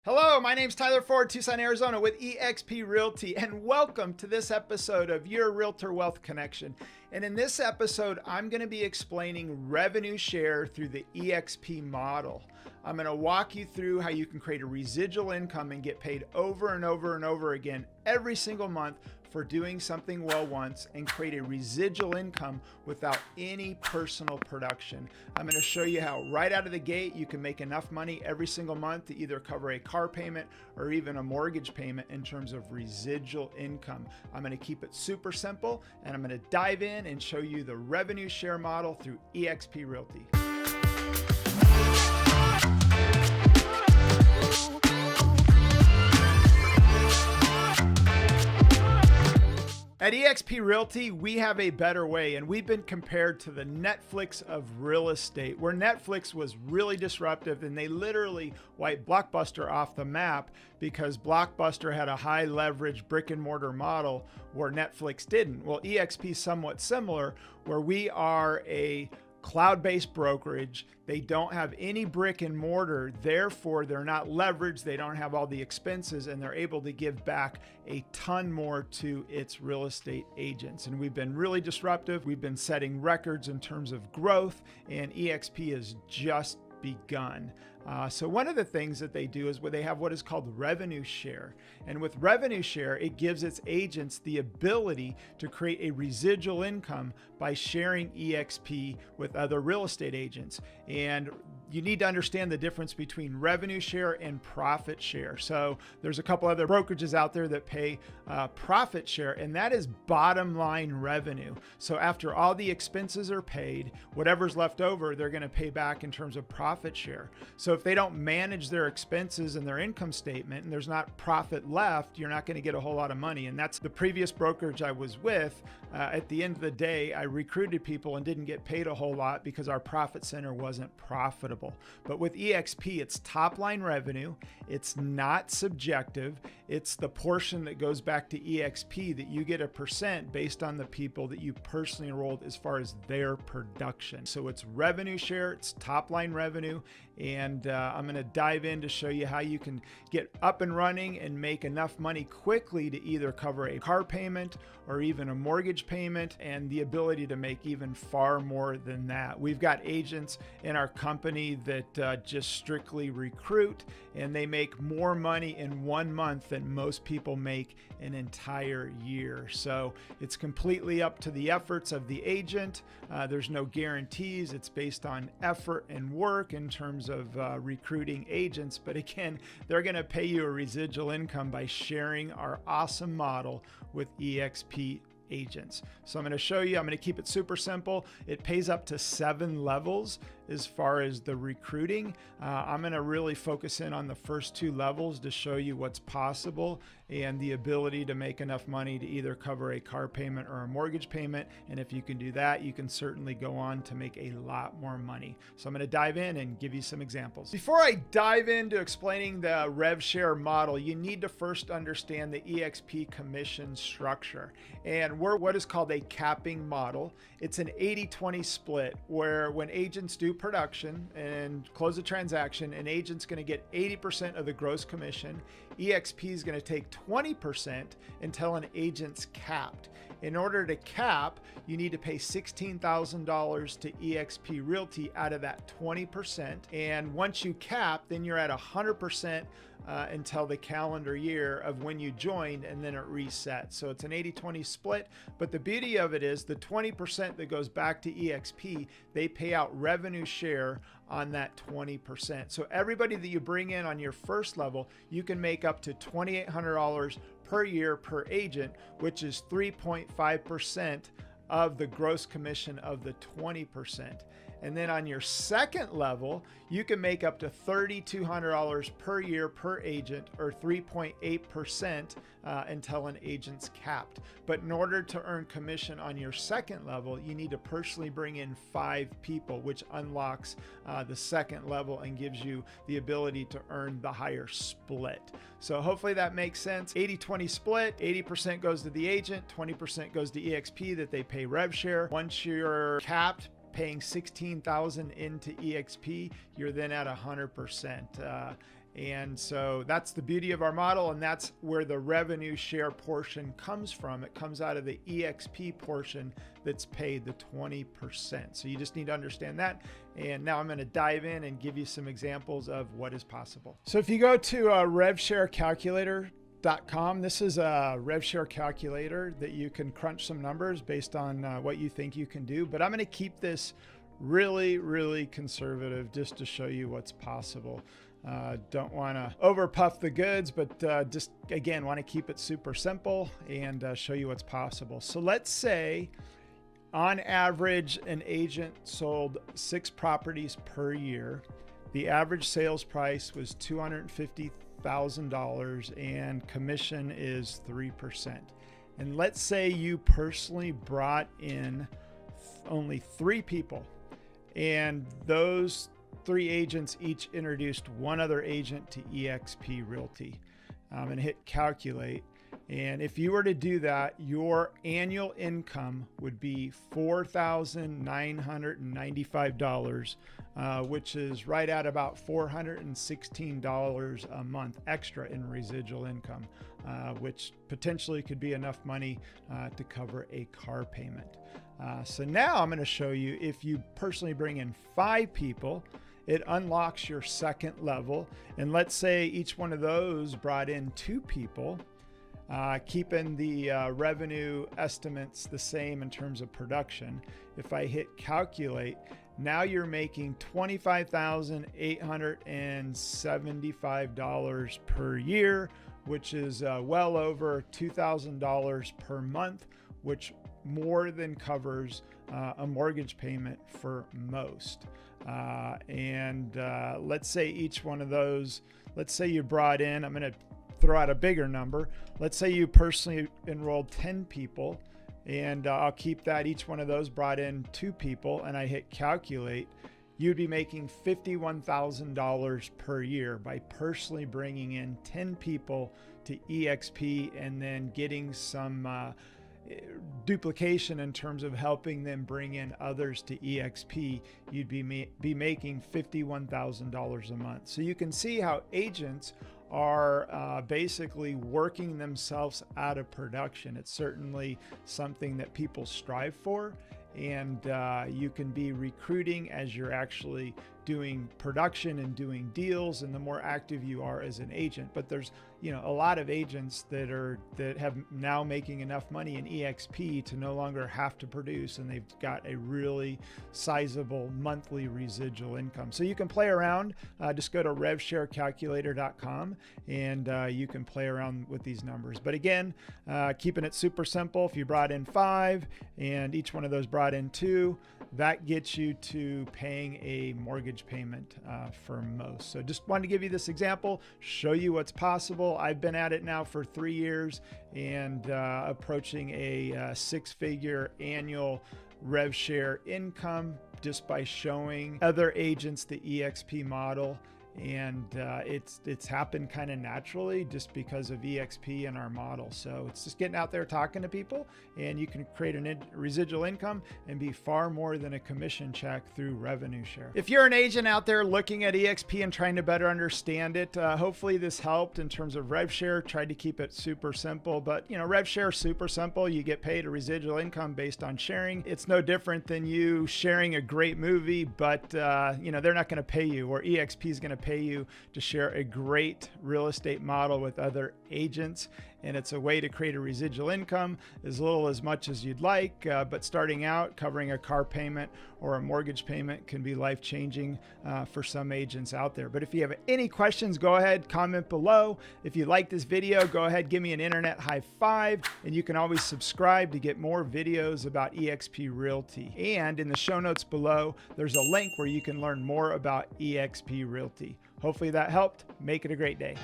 Hello, my name's Tyler Ford, Tucson, Arizona with eXp Realty, and welcome to this episode of Your Realtor Wealth Connection. And in this episode, I'm going to be explaining revenue share through the eXp model. I'm going to walk you through how you can create a residual income and get paid over and over and over again every single month for doing something well once and create a residual income without any personal production. I'm going to show you how right out of the gate you can make enough money every single month to either cover a car payment or even a mortgage payment in terms of residual income. I'm going to keep it super simple, and I'm going to dive in and show you the revenue share model through eXp Realty. At eXp Realty, we have a better way, and we've been compared to the Netflix of real estate, where Netflix was really disruptive and they literally wiped Blockbuster off the map because Blockbuster had a high leverage brick and mortar model where Netflix didn't. Well, eXp is somewhat similar, where we are a cloud-based brokerage. They don't have any brick and mortar, therefore they're not leveraged, they don't have all the expenses, and they're able to give back a ton more to its real estate agents. And we've been really disruptive. We've been setting records in terms of growth, and eXp has just begun. So one of the things that they do is where they have what is called revenue share. And with revenue share, it gives its agents the ability to create a residual income by sharing eXp with other real estate agents. And you need to understand the difference between revenue share and profit share. So there's a couple other brokerages out there that pay profit share, and that is bottom line revenue. So after all the expenses are paid, whatever's left over, they're going to pay back in terms of profit share. So if they don't manage their expenses and their income statement and there's not profit left, you're not going to get a whole lot of money. And that's the previous brokerage I was with. At the end of the day, I recruited people and didn't get paid a whole lot because our profit center wasn't profitable. But with eXp, it's top line revenue. It's not subjective. It's the portion that goes back to eXp that you get a percent based on the people that you personally enrolled as far as their production. So it's revenue share, it's top line revenue. And I'm going to dive in to show you how you can get up and running and make enough money quickly to either cover a car payment or even a mortgage payment, and the ability to make even far more than that. We've got agents in our company that just strictly recruit, and they make more money in 1 month than most people make an entire year. So it's completely up to the efforts of the agent. There's no guarantees. It's based on effort and work in terms of recruiting agents. But again, they're going to pay you a residual income by sharing our awesome model with eXp agents. So I'm going to show you, I'm going to keep it super simple. It pays up to 7 levels as far as the recruiting. I'm going to really focus in on the first 2 levels to show you what's possible and the ability to make enough money to either cover a car payment or a mortgage payment. And if you can do that, you can certainly go on to make a lot more money. So I'm going to dive in and give you some examples. Before I dive into explaining the Rev-Share model, you need to first understand the eXp commission structure. And we're what is called a capping model. It's an 80-20 split, where when agents do production and close a transaction, an agent's going to get 80% of the gross commission. eXp is going to take 20% until an agent's capped. In order to cap, you need to pay $16,000 to eXp Realty out of that 20%. And once you cap, then you're at 100% until the calendar year of when you joined, and then it resets. So it's an 80-20 split. But the beauty of it is the 20% that goes back to eXp, they pay out revenue share on that 20%. So everybody that you bring in on your first level, you can make up to $2,800 per year per agent, which is 3.5% of the gross commission of the 20%. And then on your second level, you can make up to $3,200 per year per agent, or 3.8% until an agent's capped. But in order to earn commission on your second level, you need to personally bring in 5 people, which unlocks the second level and gives you the ability to earn the higher split. So hopefully that makes sense. 80-20 split, 80% goes to the agent, 20% goes to eXp that they pay rev share. Once you're capped, paying $16,000 into eXp, you're then at 100%. And so that's the beauty of our model, and that's where the revenue share portion comes from. It comes out of the eXp portion that's paid the 20%. So you just need to understand that. And now I'm going to dive in and give you some examples of what is possible. So if you go to Rev-Share this is a Rev-Share calculator that you can crunch some numbers based on what you think you can do. But I'm going to keep this really conservative just to show you what's possible. Don't want to overpuff the goods, but just again want to keep it super simple and show you what's possible. So let's say on average an agent sold 6 properties per year. The average sales price was $250,000 and commission is 3%. And let's say you personally brought in only 3 people, and those 3 agents each introduced one other agent to eXp Realty, and hit calculate. And if you were to do that, your annual income would be $4,995, which is right at about $416 a month extra in residual income, which potentially could be enough money to cover a car payment. So now I'm going to show you, if you personally bring in 5 people, it unlocks your second level. And let's say each one of those brought in 2 people, keeping the revenue estimates the same in terms of production. If I hit calculate, now you're making $25,875 per year, which is well over $2,000 per month, which more than covers a mortgage payment for most. Let's say each one of those, let's say you brought in, I'm going to throw out a bigger number. Let's say you personally enrolled 10 people, and I'll keep that. Each one of those brought in 2 people, and I hit calculate. You'd be making $51,000 per year by personally bringing in 10 people to eXp and then getting some duplication in terms of helping them bring in others to eXp. You'd be making $51,000 a month. So you can see how agents are basically working themselves out of production. It's certainly something that people strive for, and you can be recruiting as you're actually doing production and doing deals, and the more active you are as an agent. But there's a lot of agents that have now making enough money in eXp to no longer have to produce, and they've got a really sizable monthly residual income. So you can play around. Just go to RevShareCalculator.com and you can play around with these numbers. But again, keeping it super simple. If you brought in 5 and each one of those brought in 2, that gets you to paying a mortgage payment for most. So just wanted to give you this example, show you what's possible. I've been at it now for 3 years and approaching a 6-figure annual rev share income just by showing other agents the eXp model. And it's happened kind of naturally just because of eXp and our model. So it's just getting out there talking to people, and you can create a residual income and be far more than a commission check through revenue share. If you're an agent out there looking at eXp and trying to better understand it, hopefully this helped in terms of rev share. Tried to keep it super simple, but rev share is super simple. You get paid a residual income based on sharing. It's no different than you sharing a great movie, but they're not going to pay you, or eXp is going to pay you to share a great real estate model with other agents. And it's a way to create a residual income, as little as much as you'd like, but starting out, covering a car payment or a mortgage payment can be life-changing for some agents out there. But if you have any questions, go ahead, comment below. If you like this video, go ahead, give me an internet high five, and you can always subscribe to get more videos about eXp Realty. And in the show notes below, there's a link where you can learn more about eXp Realty. Hopefully that helped. Make it a great day.